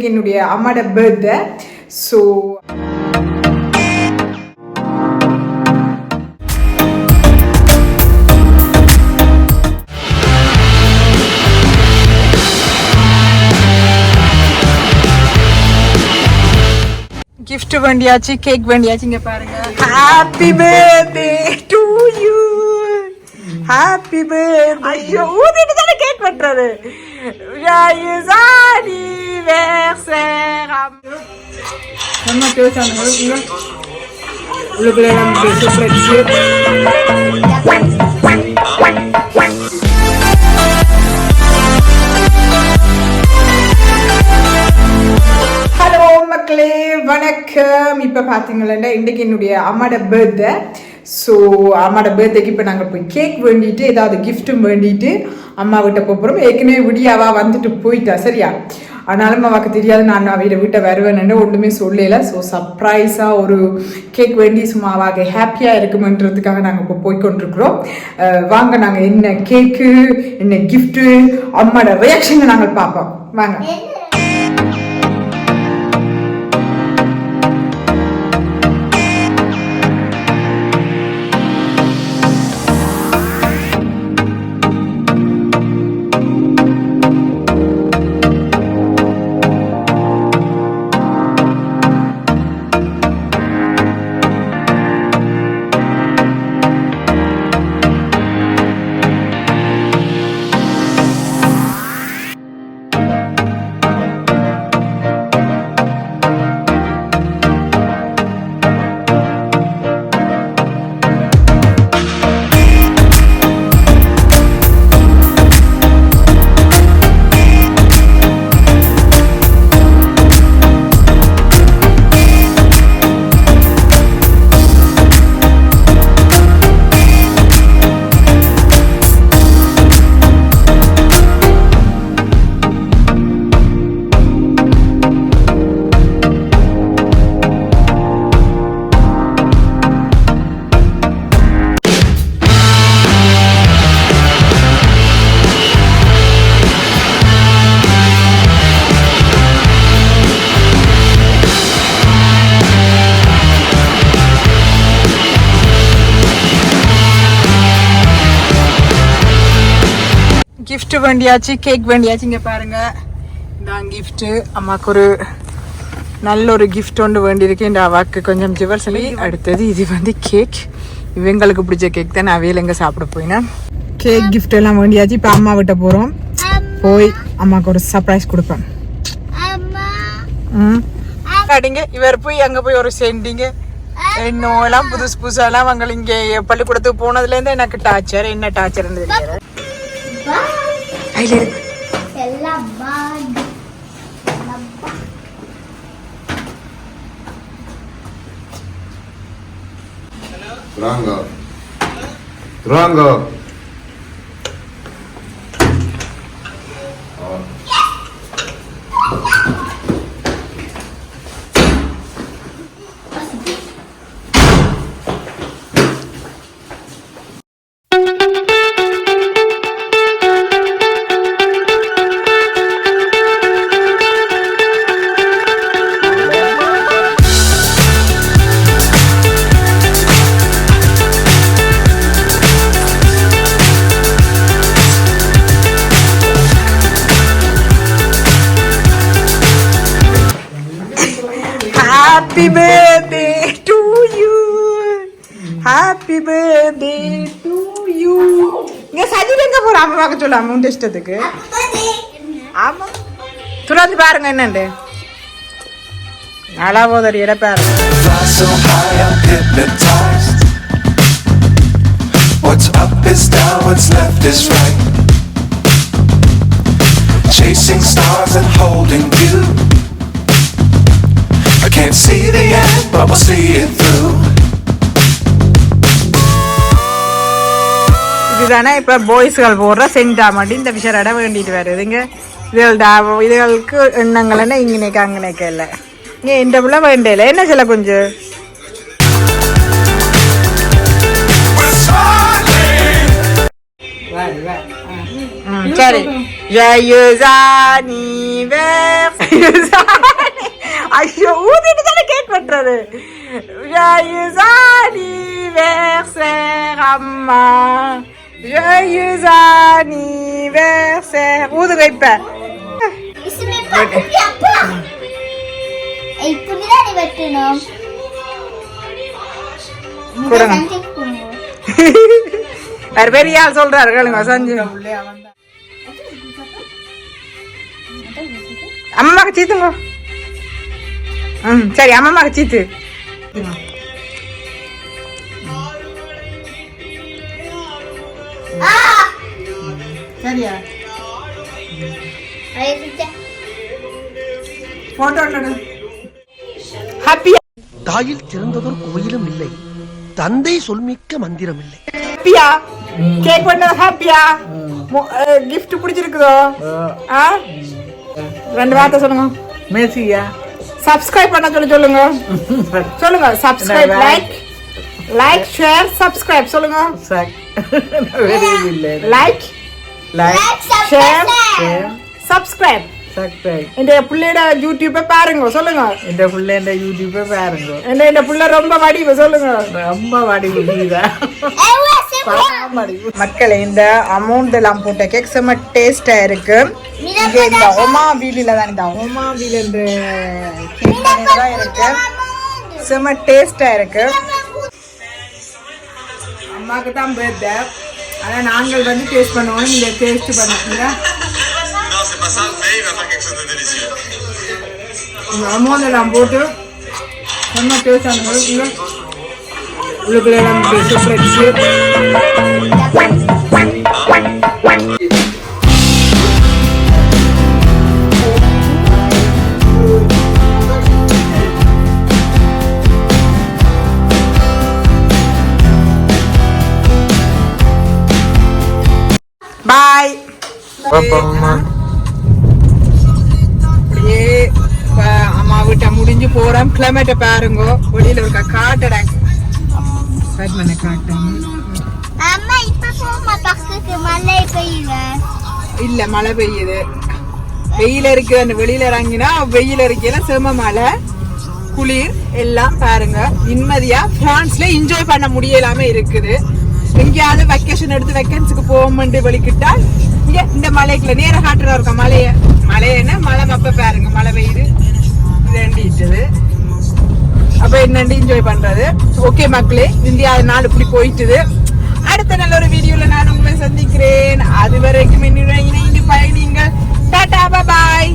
என்னுடைய அம்மாட birthday. So gift வேண்டியாச்சு, கேக் வேண்டியாச்சு. இங்க பாருங்க. Happy birthday to you, happy birthday. ஐயோ ஊதிட்டு தானே கேக் வெட்டுறது. Joyeux anniversaire. நம்ம பேசாம உள்ளுக்குள்ள நம்ம பேச ஹலோ மக்களே, வணக்கம். இப்போ பார்த்தீங்களா, இன்றைக்கு என்னுடைய அம்மாட பர்த்டே. ஸோ அம்மாட பர்த்டேக்கு இப்போ நாங்கள் போய் கேக் வேண்டிட்டு ஏதாவது கிஃப்ட்டும் வேண்டிட்டு அம்மா வீட்டை போகிறோம். ஏற்கனவே விடியாவா வந்துட்டு போயிட்டா, சரியா? ஆனாலும் அவாக்கு தெரியாது நான் அவையோட வீட்டை வருவேன்னு ஒன்றுமே சொல்லல. ஸோ சர்ப்ரைஸாக ஒரு கேக் வேண்டி சும்மா அவாக ஹாப்பியாக இருக்குமென்றதுக்காக நாங்கள் இப்போ போய்கொண்டிருக்கிறோம். வாங்க, நாங்கள் என்ன கேக்கு என்ன கிஃப்ட்டு அம்மாட ரியாக்ஷனை நாங்கள் பார்ப்போம். வாங்க. கிஃப்ட் வேண்டியாச்சு, கேக் வேண்டியாச்சு. இங்கே பாருங்க, இதான் கிஃப்ட்டு. அம்மாவுக்கு ஒரு நல்ல ஒரு கிஃப்ட் ஒன்று வேண்டியிருக்கு. இந்த அவாக்கு கொஞ்சம் ஜுவல்ஸி. அடுத்தது இது வந்து கேக். இவங்களுக்கு பிடிச்ச கேக் தான். அவையில் எங்கே சாப்பிட போயினா கேக் கிஃப்ட் எல்லாம் வேண்டியாச்சு. இப்போ அம்மா விட்ட போகிறோம். போய் அம்மாவுக்கு ஒரு சர்ப்ரைஸ் கொடுப்பேன். அப்படிங்க இவர் போய் அங்கே போய் ஒரு சென்டிங்க இன்னும் புதுசு புதுசாலாம் அவங்க இங்கே பள்ளிக்கூடத்துக்கு போனதுலேருந்து எனக்கு டார்ச்சர். என்ன டார்ச்சர்னு தெரியல. Rango. Happy birthday to you. Happy birthday to you. இங்க சஜித் எங்க போற அம்மா பார்க்க சொல்ல அம்மா உண்ட இஷ்டத்துக்கு. ஆமா துறந்து பாருங்க என்னண்டு நல்லா போதறி எட பாருங்க. What's up is down, what's left is right. Chasing stars and holding you. I can't see the end, but we'll see it through. இதுதானே இப்போ பாய்ஸ்கள் போடுற சென்டாமட்டி. இந்த விஷயம் வேண்டிட்டு வருதுங்க. இதுகளுக்கு எண்ணங்கள் என்ன இங்கனைக்கு அங்கனைக்கு இல்லை. இங்கே இந்த பிள்ளை வேண்டியில்லை என்ன சில கொஞ்சம் சரி. Joyeux anniversaire. ஐயோ ஊதிட்டு தானே கேக் வெட்டுறது. Joyeux anniversaire அம்மா, joyeux anniversaire. ஊதுக இப்ப. வேற பெரிய ஆள் சொல்றாரு கேளுங்க. சஞ்சு அம்மாக்கு சீத்துங்க. சரி அம்மாக்கு சீத்து. சரியா போட்டோ ஹாப்பியா. தாயில் சிறந்ததொரு கோயிலும் இல்லை, தந்தை சொல்மிக்க மந்திரம் இல்லை. ஹாப்பியா கேக் பண்ணது ஹாப்பியா. gift பிடிச்சிருக்குதோ? ரெண்டு வார்த்தை சொல்லுங்க. மேசியா சப்ஸ்கிரைப் பண்ண சொல்லுங்க. சொல்லுங்க சப்ஸ்கிரைப், லைக் ஷேர் சப்ஸ்கிரைப் சொல்லுங்க. Like share subscribe. இந்த பிள்ளையோட யூடியூப்பை பாருங்க சொல்லுங்க. இந்த பிள்ளைண்ட யூடியூப்பை பாருங்க. இந்த பிள்ளை ரொம்ப வடிவு சொல்லுங்க. ரொம்ப வடிவு மக்களே, இந்த அமௌண்ட் எல்லாம் போட்ட கேக் செம்ம டேஸ்டா இருக்கு. இங்க இந்த ஒமா வீலில தான், இந்த ஒமா வீல் என்று தான் இருக்கு. செம்ம டேஸ்டா இருக்கு. அம்மாக்கு தான் பர்த்டே, ஆனா நாங்கள் வந்து டேஸ்ட் பண்ணுவோம். நீங்க டேஸ்ட் பண்ணுவீங்க. அமௌண்ட் எல்லாம் போட்டு செம்ம டேஸ்டா இருக்கு. உள்ளுக்குள்ள எல்லாம் பாய். அப்படியே அம்மா வீட்டை முடிஞ்சு போறோம். கிளைமேட்டை பாருங்க. வெளியில இருக்க காட்டுறேன். இல்ல மழை பெய்யுது. வெயில இருக்கு. அந்த வெளியில இறங்கினா வெயில இருக்கையில செம மழை, குளிர் எல்லாம் பாருங்க. நிம்மதியா பிரான்ஸ்ல என்ஜாய் பண்ண முடியலாம இருக்குது. எங்கேயாவது வெக்கேஷன் எடுத்து வெக்கன்ஸுக்கு போகும்போது வெளிக்கிட்டால் இங்க இந்த மலைக்குள்ள நேர காட்டுறா இருக்க மழையன்னா மழை மப்ப பாருங்க. மழை பெய்யுது ரெண்டிட்டது. அப்ப என்னண்டு என்ஜாய் பண்றது. ஓகே மக்களே, இந்தியா நாள் இப்படி போயிட்டுது. அடுத்த நல்ல ஒரு வீடியோல நான் உங்களை சந்திக்கிறேன். அது வரைக்கும் இணைந்து பயணிங்கள். டாடா பாய்.